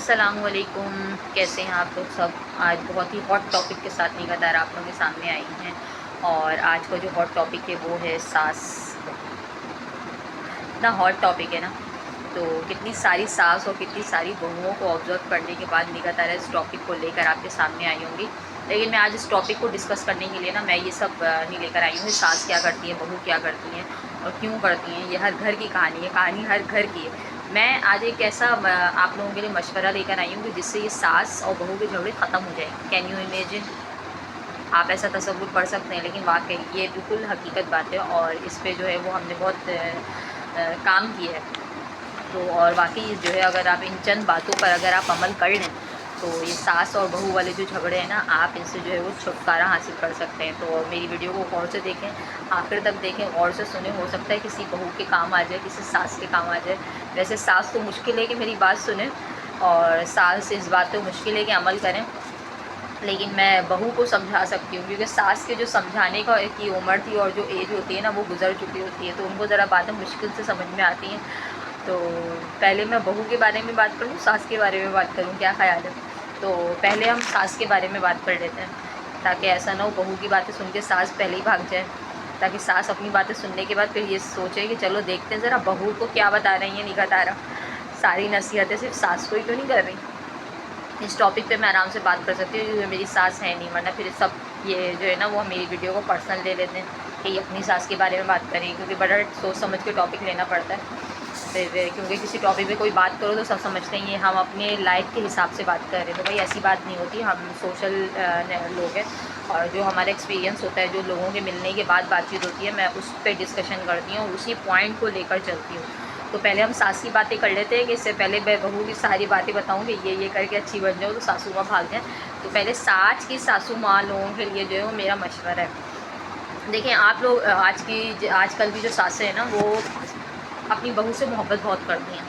السلام علیکم، کیسے ہیں آپ لوگ سب؟ آج بہت ہی ہاٹ ٹاپک کے ساتھ نگاہ دار آپ لوگوں کے سامنے آئی ہیں، اور آج کا جو ہاٹ ٹاپک ہے وہ ہے ساس۔ اتنا ہاٹ ٹاپک ہے نا، تو کتنی ساری ساس اور کتنی ساری بہوؤں کو آبزرو کرنے کے بعد نگاہ دار اس ٹاپک کو لے کر آپ کے سامنے آئی ہوں گی۔ لیکن میں آج اس ٹاپک کو ڈسکس کرنے کے لیے نا میں یہ سب نہیں لے کر آئی ہوں کہ ساس کیا کرتی ہے، بہو کیا کرتی ہیں اور کیوں کرتی ہیں۔ یہ ہر گھر کی کہانی ہے، کہانی ہر گھر کی ہے۔ میں آج ایک ایسا آپ لوگوں کے لیے مشورہ لے کر آئی ہوں کہ جس سے یہ ساس اور بہو کے جھگڑے ختم ہو جائیں۔ Can you imagine? آپ ایسا تصور کر سکتے ہیں، لیکن واقعی یہ بالکل حقیقت بات ہے، اور اس پہ جو ہے وہ ہم نے بہت کام کیا ہے۔ تو اور واقعی جو ہے اگر آپ ان چند باتوں پر اگر آپ عمل کر لیں تو یہ ساس اور بہو والے جو جھگڑے ہیں نا، آپ ان سے جو ہے وہ چھٹکارا حاصل کر سکتے ہیں۔ تو میری ویڈیو کو غور سے دیکھیں، آخر تک دیکھیں، غور سے سنیں، ہو سکتا ہے کسی بہو کے کام آ جائے، کسی ساس کے کام آ جائے۔ ویسے ساس تو مشکل ہے کہ میری بات سنیں، اور ساس اس بات پہ مشکل ہے کہ عمل کریں، لیکن میں بہو کو سمجھا سکتی ہوں، کیونکہ ساس کے جو سمجھانے کی عمر تھی اور جو ایج ہوتی ہے نا وہ گزر چکی ہوتی ہے، تو ان کو ذرا باتیں مشکل سے سمجھ میں آتی ہیں۔ تو پہلے میں بہو کے بارے میں بات کروں، ساس کے بارے میں بات کروں، کیا خیال ہے؟ تو پہلے ہم ساس کے بارے میں بات کر لیتے ہیں، تاکہ ایسا نہ ہو بہو کی باتیں سن کے ساس پہلے ہی بھاگ جائے، تاکہ ساس اپنی باتیں سننے کے بعد پھر یہ سوچے کہ چلو دیکھتے ہیں ذرا بہو کو کیا بتا رہی ہیں نگاہ دارہ، ساری نصیحتیں صرف ساس کو ہی کیوں نہیں کر رہی۔ اس ٹاپک پہ میں آرام سے بات کر سکتی ہوں، کیونکہ میری ساس ہے نہیں، ورنہ پھر سب یہ جو ہے نا وہ میری ویڈیو کو پرسنل لے لیتے ہیں کہ یہ اپنی ساس کے بارے میں بات کریں، کیونکہ بڑا سوچ سمجھ کے ٹاپک لینا پڑتا ہے پھر، کیونکہ کسی ٹاپک پہ کوئی بات کرو تو سب سمجھتے ہیں یہ ہم اپنے لائف کے حساب سے بات کر رہے ہیں، تو بھائی ایسی بات نہیں ہوتی، ہم سوشل لوگ ہیں، اور جو ہمارا ایکسپیرینس ہوتا ہے، جو لوگوں کے ملنے کے بعد بات چیت ہوتی ہے، میں اس پہ ڈسکشن کرتی ہوں اور اسی پوائنٹ کو لے کر چلتی ہوں۔ تو پہلے ہم ساس کی باتیں کر لیتے ہیں، کہ اس سے پہلے میں بہو کی ساری باتیں بتاؤں کہ یہ کر کے اچھی بن جاؤ تو ساسو ماں بھاگ جائیں۔ تو پہلے ساسو ماں لوگوں کے لیے جو ہے وہ میرا مشورہ ہے۔ دیکھیں آپ لوگ آج کل کی جو ساسیں ہیں نا وہ اپنی بہو سے محبت بہت کرتی ہیں۔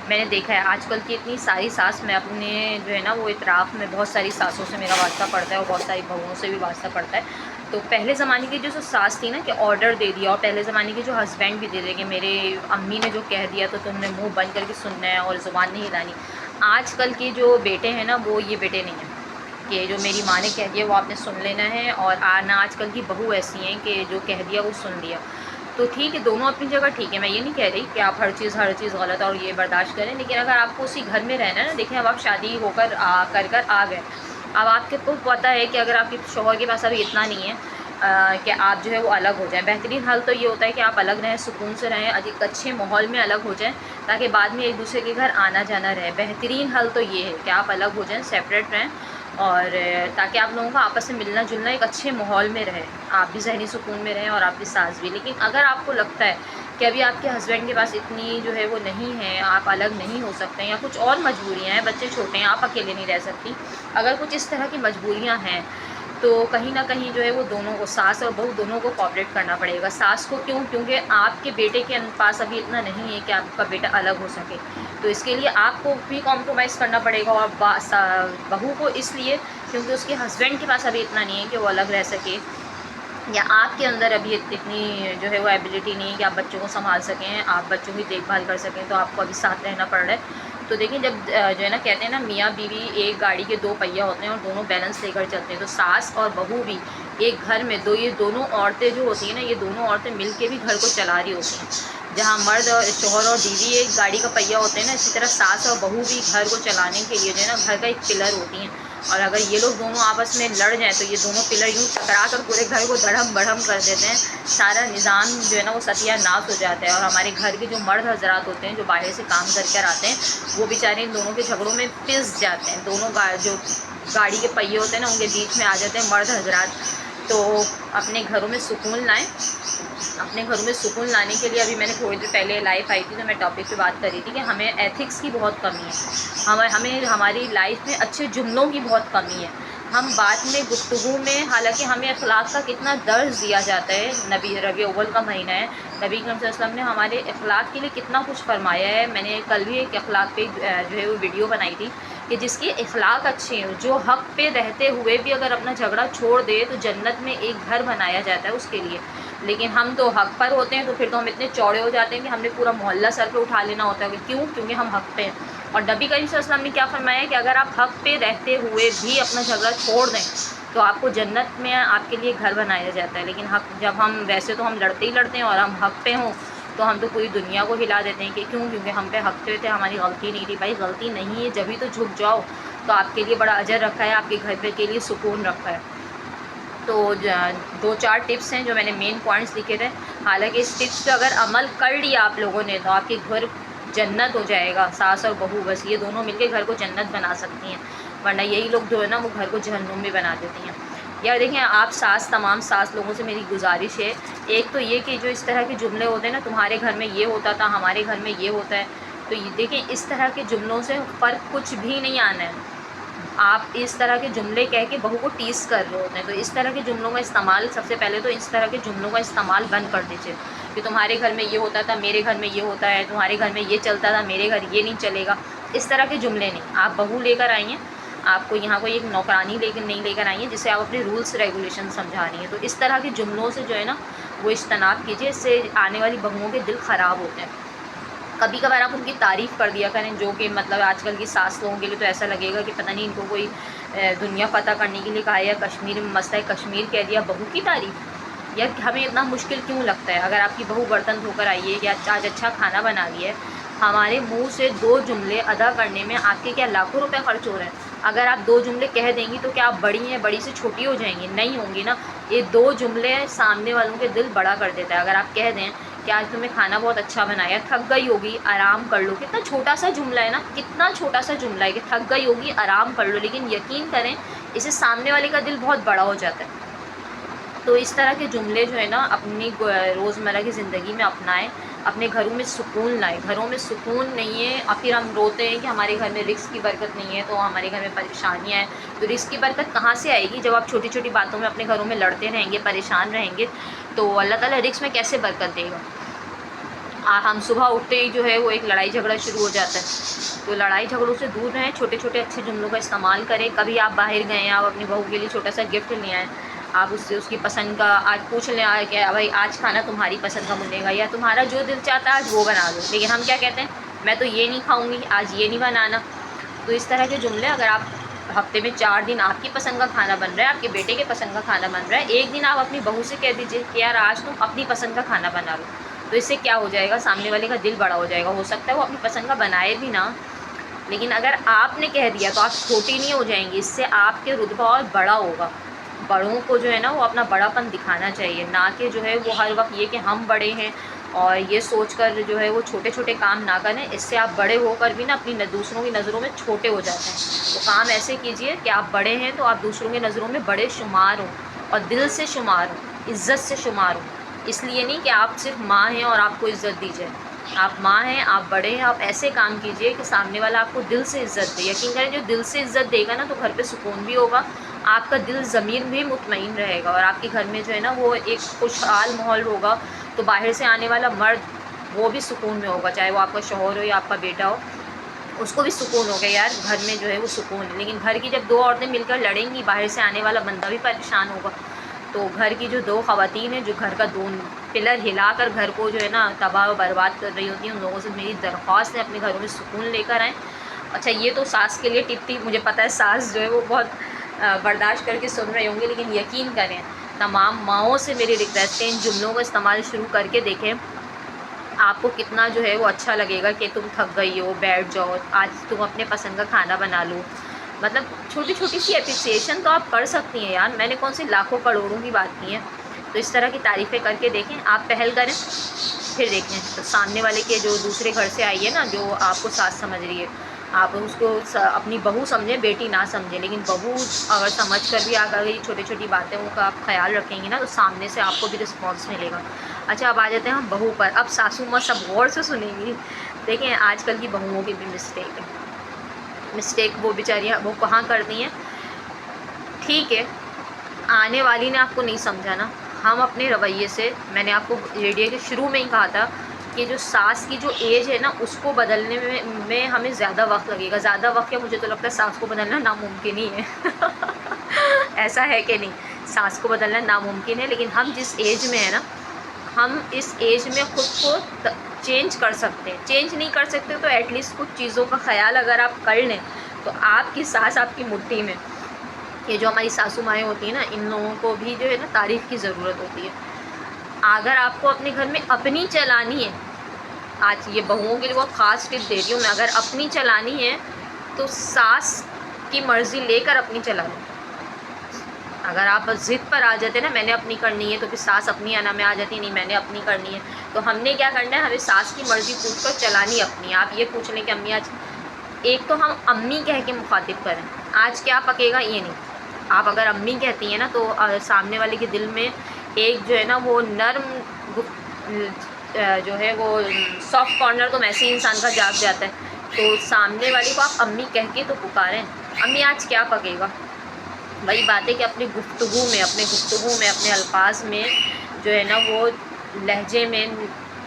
میں نے دیکھا ہے آج کل کی اتنی ساری ساس، میں اپنے جو ہے نا وہ اطراف میں بہت ساری ساسوں سے میرا واسطہ پڑتا ہے، اور بہت ساری بہوؤں سے بھی واسطہ پڑتا ہے۔ تو پہلے زمانے کی جو ساس تھی نا کہ آرڈر دے دیا، اور پہلے زمانے کے جو ہسبینڈ بھی دے دے کہ میرے امی نے جو کہہ دیا تو تم نے منہ بند کر کے سننا ہے اور زبان نہیں ہلانی۔ آج کل کے جو بیٹے ہیں نا وہ یہ بیٹے نہیں ہیں کہ جو میری ماں نے کہہ دیا وہ آپ نے سن لینا ہے، اور نہ آج کل کی بہو ایسی ہیں کہ جو کہہ دیا وہ سن لیا۔ تو ٹھیک ہے، دونوں اپنی جگہ ٹھیک ہے، میں یہ نہیں کہہ رہی کہ آپ ہر چیز غلط اور یہ برداشت کریں، لیکن اگر آپ کو اسی گھر میں رہنا ہے نا، دیکھیں اب آپ شادی ہو کر آ گئے، اب آپ کو پتہ ہے کہ اگر آپ کے شوہر کے پاس ابھی اتنا نہیں ہے کہ آپ جو ہے وہ الگ ہو جائیں، بہترین حل تو یہ ہوتا ہے کہ آپ الگ رہیں، سکون سے رہیں، ایک اچھے ماحول میں الگ ہو جائیں، تاکہ بعد میں ایک دوسرے کے گھر آنا جانا رہے۔ بہترین حل تو یہ ہے کہ آپ الگ ہو جائیں، سیپریٹ رہیں، اور تاکہ آپ لوگوں کا آپس میں ملنا جلنا ایک اچھے ماحول میں رہے، آپ بھی ذہنی سکون میں رہیں اور آپ کی ساس بھی۔ لیکن اگر آپ کو لگتا ہے کہ ابھی آپ کے ہسبینڈ کے پاس اتنی جو ہے وہ نہیں ہے، آپ الگ نہیں ہو سکتے ہیں، یا کچھ اور مجبوریاں ہیں، بچے چھوٹے ہیں، آپ اکیلے نہیں رہ سکتی، اگر کچھ اس طرح کی مجبوریاں ہیں تو کہیں نہ کہیں جو ہے وہ دونوں کو، ساس اور بہو دونوں کو کوآپریٹ کرنا پڑے گا۔ ساس کو کیونکہ آپ کے بیٹے کے پاس ابھی اتنا نہیں ہے کہ آپ کا بیٹا الگ ہو سکے، تو اس کے لیے آپ کو بھی کمپرومائز کرنا پڑے گا، اور بہو کو اس لیے کیونکہ اس کے ہسبینڈ کے پاس ابھی اتنا نہیں ہے کہ وہ الگ رہ سکے، یا آپ کے اندر ابھی اتنی جو ہے وہ ایبلٹی نہیں ہے کہ آپ بچوں کو سنبھال سکیں، آپ بچوں کی دیکھ بھال کر سکیں، تو آپ کو ابھی ساتھ رہنا پڑ رہا ہے۔ تو دیکھیں جب جو ہے نا کہتے ہیں نا میاں بیوی ایک گاڑی کے دو پہیے ہوتے ہیں اور دونوں بیلنس لے کر چلتے ہیں، تو ساس اور بہو بھی ایک گھر میں یہ دونوں عورتیں جو ہوتی ہیں نا، یہ دونوں عورتیں مل کے بھی گھر کو چلا رہی ہوتی ہیں۔ جہاں مرد اور شوہر اور بیوی ایک گاڑی کا پہیہ ہوتے ہیں نا، اسی طرح ساس اور بہو بھی گھر کو چلانے کے لیے جو ہے نا گھر کا ایک پلر ہوتی ہیں، اور اگر یہ لوگ دونوں آپس میں لڑ جائیں تو یہ دونوں پلر یوں ٹکرا کر پورے گھر کو دھڑم بڑھم کر دیتے ہیں، سارا نظام جو ہے نا وہ ستیہ ناش ہو جاتا ہے، اور ہمارے گھر کے جو مرد حضرات ہوتے ہیں جو باہر سے کام کر کر آتے ہیں، وہ بیچارے ان دونوں کے جھگڑوں میں پس جاتے ہیں، دونوں جو گاڑی کے پہیے ہوتے ہیں نا ان کے بیچ میں آ جاتے ہیں مرد حضرات۔ تو اپنے گھروں میں سکون لائیں، اپنے گھروں میں سکون لانے کے لیے ابھی میں نے تھوڑی دیر پہلے لائف آئی تھی تو میں ٹاپک پہ بات کر رہی تھی کہ ہمیں ایتھکس کی بہت کمی ہے، ہمیں ہماری لائف میں اچھے جملوں کی بہت کمی ہے۔ ہم بات میں گفتگو میں، حالانکہ ہمیں اخلاق کا کتنا درس دیا جاتا ہے، ربیع الاول کا مہینہ ہے، نبی کریم صلی اللہ علیہ وسلم نے ہمارے اخلاق کے لیے کتنا کچھ فرمایا ہے۔ میں نے کل بھی ایک اخلاق پہ جو ہے وہ ویڈیو بنائی تھی کہ جس کی اخلاق اچھی ہیں، جو حق پہ رہتے ہوئے بھی اگر اپنا جھگڑا چھوڑ دے تو جنت میں ایک گھر بنایا جاتا ہے اس کے لیے. لیکن ہم تو حق پر ہوتے ہیں تو پھر تو ہم اتنے چوڑے ہو جاتے ہیں کہ ہم نے پورا محلہ سر پہ اٹھا لینا ہوتا ہے. کیوں؟ کیونکہ ہم حق پہ ہیں. اور نبی کریم صلی اللہ علیہ وسلم نے کیا فرمایا کہ اگر آپ حق پہ رہتے ہوئے بھی اپنا جھگڑا چھوڑ دیں تو آپ کو جنت میں آپ کے لیے گھر بنایا جاتا ہے. لیکن حق جب ہم ویسے تو ہم لڑتے ہی لڑتے ہیں اور ہم حق پہ ہوں تو ہم تو پوری دنیا کو ہلا دیتے ہیں کہ کیوں؟ کیونکہ ہم پہ حق پہ تھے، ہماری غلطی نہیں تھی. بھائی غلطی نہیں ہے جبھی تو جھک جاؤ. تو آپ کے لیے بڑا اجر رکھا ہے، آپ کے گھر پہ کے لیے سکون رکھا ہے. تو 2-4 ٹپس ہیں جو میں نے مین پوائنٹس لکھے تھے. حالانکہ اس ٹپس پہ اگر عمل کر لیا آپ لوگوں نے تو آپ کے گھر جنت ہو جائے گا. ساس اور بہو بس یہ دونوں مل کے گھر کو جنت بنا سکتی ہیں، ورنہ یہی لوگ جو ہے نا وہ گھر کو جہنم بھی بنا دیتی ہیں. یا دیکھیں آپ تمام ساس لوگوں سے میری گزارش ہے، ایک تو یہ کہ جو اس طرح کے جملے ہوتے ہیں نا، تمہارے گھر میں یہ ہوتا تھا، ہمارے گھر میں یہ ہوتا ہے، تو یہ دیکھیں اس طرح کے جملوں سے فرق کچھ بھی نہیں آنا ہے. آپ اس طرح کے جملے کہہ کے بہو کو ٹیز کر رہے ہوتے ہیں. تو اس طرح کے جملوں کا استعمال سب سے پہلے تو اس طرح کے جملوں کا استعمال بند کر دیجیے کہ تمہارے گھر میں یہ ہوتا تھا، میرے گھر میں یہ ہوتا ہے، تمہارے گھر میں یہ چلتا تھا، میرے گھر یہ نہیں چلے گا. اس طرح کے جملے نہیں. آپ بہو لے کر آئی ہیں، آپ کو یہاں کوئی ایک نوکرانی نہیں لے کر آئی ہیں جسے آپ اپنے رولس ریگولیشن سمجھا رہی ہیں. تو اس طرح کے جملوں سے جو ہے نا وہ اجتناب کیجیے، اس سے آنے والی بہوؤں کے دل خراب ہوتے ہیں. کبھی کبھار آپ ان کی تعریف کر دیا کریں، جو کہ مطلب آج کل کی ساس لوگوں کے لیے تو ایسا لگے گا کہ پتہ نہیں ان کو کوئی دنیا فتح کرنے کے لیے کہا ہے، یا کشمیر میں مسئلہ کشمیر کہہ دیا. بہو کی تعریف، یا ہمیں اتنا مشکل کیوں لگتا ہے؟ اگر آپ کی بہو برتن دھو کر آئی ہے کہ آج اچھا کھانا بنا لیا ہے، ہمارے منہ سے 2 جملے ادا کرنے میں آپ کے کیا لاکھوں روپے خرچ ہو رہے ہیں. اگر آپ 2 جملے کہہ دیں گی تو کیا آپ بڑی ہیں؟ بڑی سے چھوٹی ہو جائیں گی؟ نہیں ہوں گی نا. یہ 2 جملے سامنے والوں کے دل بڑا کر دیتا ہے. اگر آپ کہہ دیں کہ آج تمہیں کھانا بہت اچھا بنایا، تھک گئی ہوگی آرام کر لو. کتنا چھوٹا سا جملہ ہے نا، کتنا چھوٹا سا جملہ ہے کہ تھک گئی ہوگی آرام کر لو، لیکن یقین کریں اسے سامنے والے کا دل بہت بڑا ہو جاتا ہے. تو اس طرح کے جملے جو ہے نا اپنی روزمرہ کی زندگی میں اپنائیں، اپنے گھروں میں سکون لائیں. گھروں میں سکون نہیں ہے اور پھر ہم روتے ہیں کہ ہمارے گھر میں رزق کی برکت نہیں ہے، تو ہمارے گھر میں پریشانیاں ہیں. تو رزق کی برکت کہاں سے آئے گی جب آپ چھوٹی چھوٹی باتوں میں اپنے گھروں میں لڑتے رہیں گے، پریشان رہیں گے؟ تو اللہ تعالیٰ رزق میں کیسے برکت دے گا؟ ہم صبح اٹھتے ہی جو ہے وہ ایک لڑائی جھگڑا شروع ہو جاتا ہے. تو لڑائی جھگڑوں سے دور رہیں، چھوٹے چھوٹے اچھے جملوں کا استعمال کریں. کبھی آپ باہر گئے ہیں، آپ اپنی بہو کے لیے چھوٹا سا گفٹ لے آئیں، آپ اس سے اس کی پسند کا آج پوچھ لیں کہ بھائی آج کھانا تمہاری پسند کا ملے گا، یا تمہارا جو دل چاہتا ہے آج وہ بنا دو. لیکن ہم کیا کہتے ہیں؟ میں تو یہ نہیں کھاؤں گی، آج یہ نہیں بنانا. تو اس طرح کے جملے اگر آپ ہفتے میں 4 دن آپ کی پسند کا کھانا بن رہا ہے، آپ کے بیٹے کے پسند کا کھانا بن رہا ہے، ایک دن آپ اپنی بہو سے کہہ دیجئے کہ یار آج تم اپنی پسند کا کھانا بنا لو. تو اس سے کیا ہو جائے گا؟ سامنے والے کا دل بڑا ہو جائے گا. ہو سکتا ہے وہ اپنی پسند کا بنائے بھی نہ، لیکن اگر آپ نے کہہ دیا تو آپ چھوٹی نہیں ہو جائیں گی. اس سے آپ کے رتبہ اور بڑا ہوگا. بڑوں کو جو ہے نا وہ اپنا بڑا پن دکھانا چاہیے، نہ کہ جو ہے وہ ہر وقت یہ کہ ہم بڑے ہیں اور یہ سوچ کر جو ہے وہ چھوٹے چھوٹے کام نہ کریں. اس سے آپ بڑے ہو کر بھی نا اپنی دوسروں کی نظروں میں چھوٹے ہو جاتے ہیں. تو کام ایسے کیجئے کہ آپ بڑے ہیں تو آپ دوسروں کی نظروں میں بڑے شمار ہوں، اور دل سے شمار ہوں، عزت سے شمار ہوں. اس لیے نہیں کہ آپ صرف ماں ہیں اور آپ کو عزت دی جائے. آپ ماں ہیں، آپ بڑے ہیں، آپ ایسے کام کیجئے کہ سامنے والا آپ کو دل سے عزت دے. یقین کریں جو دل سے عزت دے گا نا تو گھر پہ سکون بھی ہوگا، آپ کا دل ضمیر بھی مطمئن رہے گا، اور آپ کے گھر میں جو ہے نا وہ ایک خوشحال ماحول ہوگا. تو باہر سے آنے والا مرد وہ بھی سکون میں ہوگا، چاہے وہ آپ کا شوہر ہو یا آپ کا بیٹا ہو، اس کو بھی سکون ہوگا یار گھر میں جو ہے وہ سکون ہے. لیکن گھر کی جب 2 عورتیں مل کر لڑیں گی، باہر سے آنے والا بندہ بھی پریشان ہوگا. تو گھر کی جو 2 خواتین ہیں جو گھر کا 2 پلر ہلا کر گھر کو جو ہے نا تباہ و برباد کر رہی ہوتی ہیں، ان لوگوں سے میری درخواست ہے اپنے گھروں میں سکون لے کر آئیں. اچھا یہ تو ساس کے لیے ٹپ تھی، مجھے پتہ ہے ساس جو ہے وہ بہت برداشت کر کے سن رہے ہوں گے، لیکن یقین کریں تمام ماؤں سے میری ریکویسٹ ہے ان جملوں کا استعمال شروع کر کے دیکھیں. آپ کو کتنا جو ہے وہ اچھا لگے گا کہ تم تھک گئی ہو بیٹھ جاؤ، آج تم اپنے پسند کا کھانا بنا لو. مطلب چھوٹی چھوٹی سی اپریسیشن تو آپ کر سکتی ہیں یار، میں نے کون سی لاکھوں کروڑوں کی بات کی ہے. تو اس طرح کی تعریفیں کر کے دیکھیں، آپ پہل کریں پھر دیکھیں. تو سامنے والے کے جو دوسرے گھر سے آئی ہے نا، جو آپ کو ساس سمجھ رہی ہے، آپ اس کو اپنی بہو سمجھیں، بیٹی نہ سمجھیں. لیکن بہو اگر سمجھ کر بھی اگر یہ چھوٹی چھوٹی باتوں کا آپ خیال رکھیں گی نا تو سامنے سے آپ کو بھی رسپانس ملے گا. اچھا اب آ جاتے ہیں ہم بہو پر. اب ساسو ماں سب غور سے سنیں گی. دیکھیں آج کل کی بہوؤں کی بھی مسٹیک وہ بیچاریاں وہ کہاں کرتی ہیں. ٹھیک ہے آنے والی نے آپ کو نہیں سمجھا نا، ہم اپنے رویے سے، میں نے آپ کو ویڈیو کے شروع میں ہی کہا تھا کہ جو ساس کی جو ایج ہے نا اس کو بدلنے میں ہمیں زیادہ وقت لگے گا. زیادہ وقت کیا, مجھے تو لگتا ہے ساس کو بدلنا ناممکن ہی ہے. ایسا ہے کہ نہیں, ساس کو بدلنا ناممکن ہے, لیکن ہم جس ایج میں ہیں نا, ہم اس ایج میں خود کو چینج کر سکتے ہیں. چینج نہیں کر سکتے تو ایٹ لیسٹ کچھ چیزوں کا خیال اگر آپ کر لیں تو آپ کی ساس آپ کی مٹھی میں. یہ جو ہماری ساسو مائیں ہوتی ہیں نا, ان لوگوں کو بھی جو ہے نا تعریف کی ضرورت ہوتی ہے. اگر آپ کو اپنے گھر میں اپنی چلانی ہے, آج یہ بہوؤں کے لیے بہت خاص ٹپ دے رہی ہوں میں, اگر اپنی چلانی ہے تو ساس کی مرضی لے کر اپنی چلا لیں. اگر آپ ضد پر آ جاتے ہیں نا میں نے اپنی کرنی ہے, تو پھر ساس اپنی آنا میں آ جاتی نہیں میں نے اپنی کرنی ہے. تو ہم نے کیا کرنا ہے, ہمیں ساس کی مرضی پوچھ کر چلانی اپنی. آپ یہ پوچھ لیں کہ امی آج, ایک تو ہم امی کہہ کے مخاطب کریں, آج کیا پکے گا یہ نہیں. آپ اگر امی کہتی ہیں نا تو سامنے والے کے دل میں ایک جو ہے نا وہ نرم جو ہے وہ سافٹ کارنر تو ویسے ہی انسان کا جاگ جاتا ہے. تو سامنے والی کو آپ امی کہہ کے تو پکاریں, امی آج کیا پکے گا. وہی بات ہے کہ اپنی گفتگو میں اپنے الفاظ میں جو ہے نا وہ لہجے میں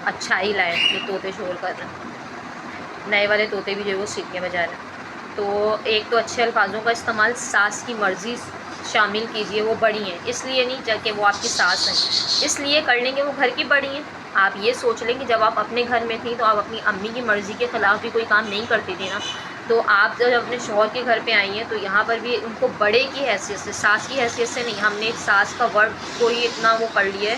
اچھائی لائیں. جو طوطے شور کر رہے ہیں, نئے والے طوطے بھی جو ہے وہ سیٹیاں بجا رہے ہیں. تو ایک تو اچھے الفاظوں کا استعمال, ساس کی مرضی شامل کیجئے. وہ بڑی ہیں اس لیے نہیں کہ وہ آپ کی ساس ہیں, اس لیے کر لیں کہ وہ گھر کی بڑی ہیں. آپ یہ سوچ لیں کہ جب آپ اپنے گھر میں تھیں تو آپ اپنی امی کی مرضی کے خلاف بھی کوئی کام نہیں کرتی تھی نا, تو آپ جب اپنے شوہر کے گھر پہ آئی ہیں تو یہاں پر بھی ان کو بڑے کی حیثیت سے, ساس کی حیثیت سے نہیں. ہم نے ساس کا ورڈ کو ہی اتنا وہ کر لیا ہے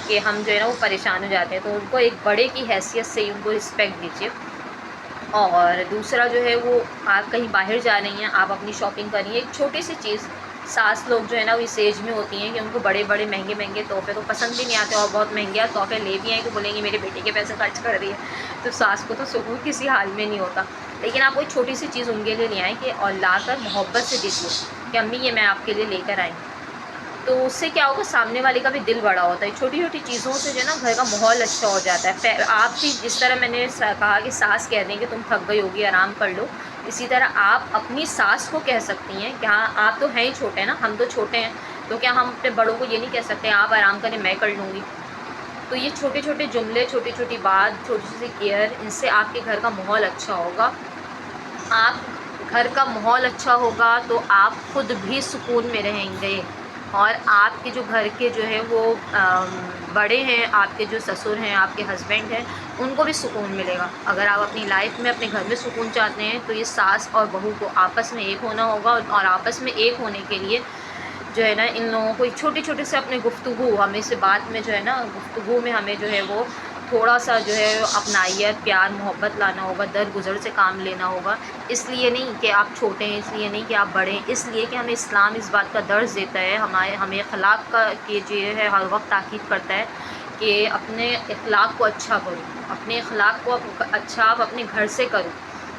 کہ ہم جو ہے نا وہ پریشان ہو جاتے ہیں. تو ان کو ایک بڑے کی حیثیت سے ان کو رسپیکٹ دیجیے. اور دوسرا جو ہے وہ آپ کہیں باہر جا رہی ہیں, آپ اپنی شاپنگ کر رہی ہیں, ایک چھوٹی سی چیز, ساس لوگ جو ہے نا وہ اس ایج میں ہوتی ہیں کہ ان کو بڑے بڑے مہنگے مہنگے تحفے تو پسند بھی نہیں آتے, اور بہت مہنگے تحفے لے بھی ہیں کہ بولیں گے میرے بیٹے کے پیسے خرچ کر رہی ہے. تو ساس کو تو سکون کسی حال میں نہیں ہوتا. لیکن آپ کوئی چھوٹی سی چیز ان کے لیے لے آئیں کہ اور لا کر محبت سے دیکھیے کہ امی یہ میں آپ کے لیے لے کر آئی. تو اس سے کیا ہوگا, سامنے والے کا بھی دل بڑا ہوتا ہے. چھوٹی چھوٹی چیزوں سے جو ہے نا گھر کا ماحول اچھا ہو جاتا ہے. آپ بھی جس طرح میں نے کہا کہ ساس کہہ دیں کہ تم تھک گئی ہوگی آرام کر لو, اسی طرح آپ اپنی ساس کو کہہ سکتی ہیں کہ ہاں آپ تو ہیں ہی چھوٹے ہیں نا, ہم تو چھوٹے ہیں, تو کیا ہم اپنے بڑوں کو یہ نہیں کہہ سکتے آپ آرام کریں میں کر لوں گی. تو یہ چھوٹے چھوٹے جملے, چھوٹی چھوٹی بات, چھوٹی سی کیئر, ان سے آپ کے گھر کا ماحول اچھا ہوگا. آپ گھر کا ماحول اچھا ہوگا تو آپ خود بھی سکون میں رہیں گے, اور آپ کے جو گھر کے جو ہے وہ بڑے ہیں, آپ کے جو سسر ہیں, آپ کے ہسبینڈ ہیں, ان کو بھی سکون ملے گا. اگر آپ اپنی لائف میں اپنے گھر میں سکون چاہتے ہیں تو یہ ساس اور بہو کو آپس میں ایک ہونا ہوگا. اور آپس میں ایک ہونے کے لیے جو ہے نا ان لوگوں کو چھوٹے چھوٹے سے اپنے گفتگو, ہمیں سے بات میں جو ہے نا گفتگو میں ہمیں جو ہے وہ تھوڑا سا جو ہے اپنائیت, پیار, محبت لانا ہوگا. درگزر سے کام لینا ہوگا. اس لیے نہیں کہ آپ چھوٹے ہیں, اس لیے نہیں کہ آپ بڑے ہیں, اس لیے کہ ہمیں اسلام اس بات کا درس دیتا ہے, ہمیں اخلاق کا کہ جو ہے ہر وقت تاکید کرتا ہے کہ اپنے اخلاق کو اچھا کرو. اپنے اخلاق کو اچھا آپ اپنے گھر سے کرو.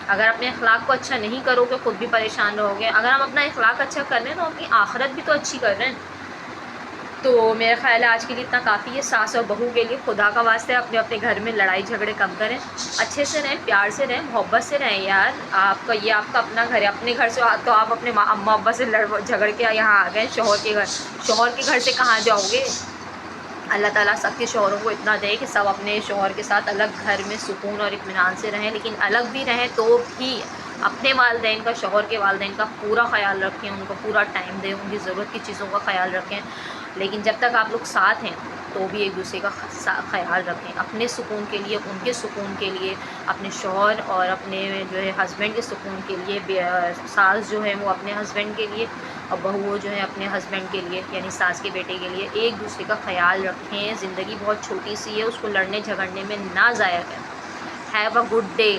اگر اپنے اخلاق کو اچھا نہیں کرو گے خود بھی پریشان رہو گے. اگر ہم اپنا اخلاق اچھا کر رہے ہیں تو اپنی آخرت بھی تو اچھی کر رہے ہیں. تو میرا خیال ہے آج کے لیے اتنا کافی ہے. ساس اور بہو کے لیے خدا کا واسطہ اپنے اپنے گھر میں لڑائی جھگڑے کم کریں, اچھے سے رہیں, پیار سے رہیں, محبت سے رہیں. یار آپ کا یہ آپ کا اپنا گھر ہے, اپنے گھر سے تو آپ اپنے اما ابا سے جھگڑ کے یہاں آ گئے شوہر کے گھر. شوہر کے گھر سے کہاں جاؤ گے. اللہ تعالیٰ سب کے شوہروں کو اتنا دے کہ سب اپنے شوہر کے ساتھ الگ گھر میں سکون اور اطمینان سے رہیں. لیکن الگ بھی رہیں تو بھی اپنے والدین کا, شوہر کے والدین کا پورا خیال رکھیں, ان کو پورا ٹائم دیں, ان کی ضرورت کی چیزوں کا خیال رکھیں. لیکن جب تک آپ لوگ ساتھ ہیں تو بھی ایک دوسرے کا خیال رکھیں, اپنے سکون کے لیے, ان کے سکون کے لیے, اپنے شوہر اور اپنے جو ہے ہسبینڈ کے سکون کے لیے. ساس جو ہے وہ اپنے ہسبینڈ کے لیے, اور بہو جو ہے اپنے ہسبینڈ کے لیے یعنی ساس کے بیٹے کے لیے ایک دوسرے کا خیال رکھیں. زندگی بہت چھوٹی سی ہے, اس کو لڑنے جھگڑنے میں نہ ضائع کریں. Have a good day.